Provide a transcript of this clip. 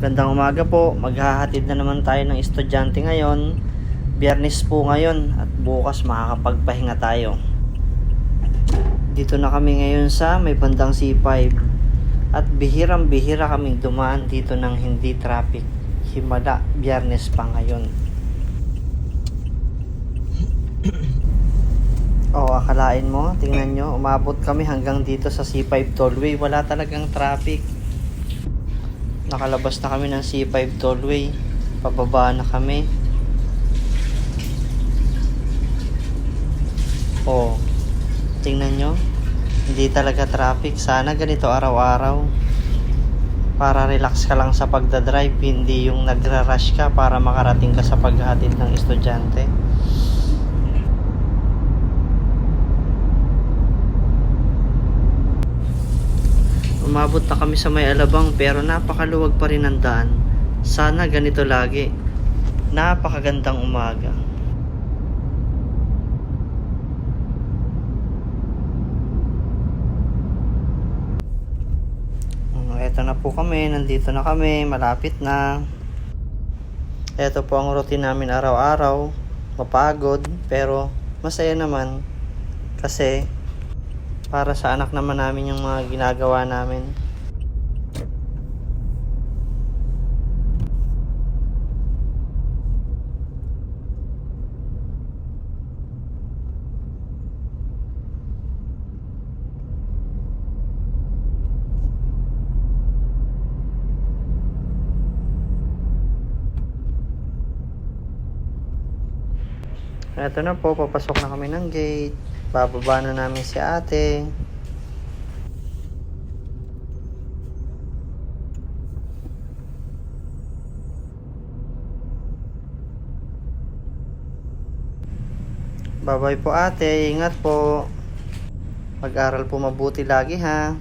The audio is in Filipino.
Magandang umaga po. Maghahatid na naman tayo ng estudyante ngayon. Biyernes po ngayon at bukas makakapagpahinga tayo. Dito na kami ngayon sa may bandang C5. At bihirang-bihira kaming dumaan dito ng hindi traffic. Himala, Biyernes pa ngayon. Akalain mo, tingnan nyo, umabot kami hanggang dito sa C5 tollway. Wala talagang traffic. Nakalabas na kami ng C5 tollway. Pababa na kami. Tingnan nyo. Hindi talaga traffic. Sana ganito araw-araw. Para relax ka lang sa pagdadrive. Hindi yung nagra-rush ka para makarating ka sa paghahatid ng estudyante. Umabot na kami sa may Alabang pero napakaluwag pa rin ang daan. Sana ganito lagi. Napakagandang umaga. Eto na po kami, nandito na kami, malapit na. Eto po ang routine namin araw-araw. Mapagod pero masaya naman kasi para sa anak naman namin yung mga ginagawa namin. Eto na po, papasok na kami ng gate. Bababa na namin si ate. Bye-bye po ate, ingat po. Mag-aral po mabuti lagi ha.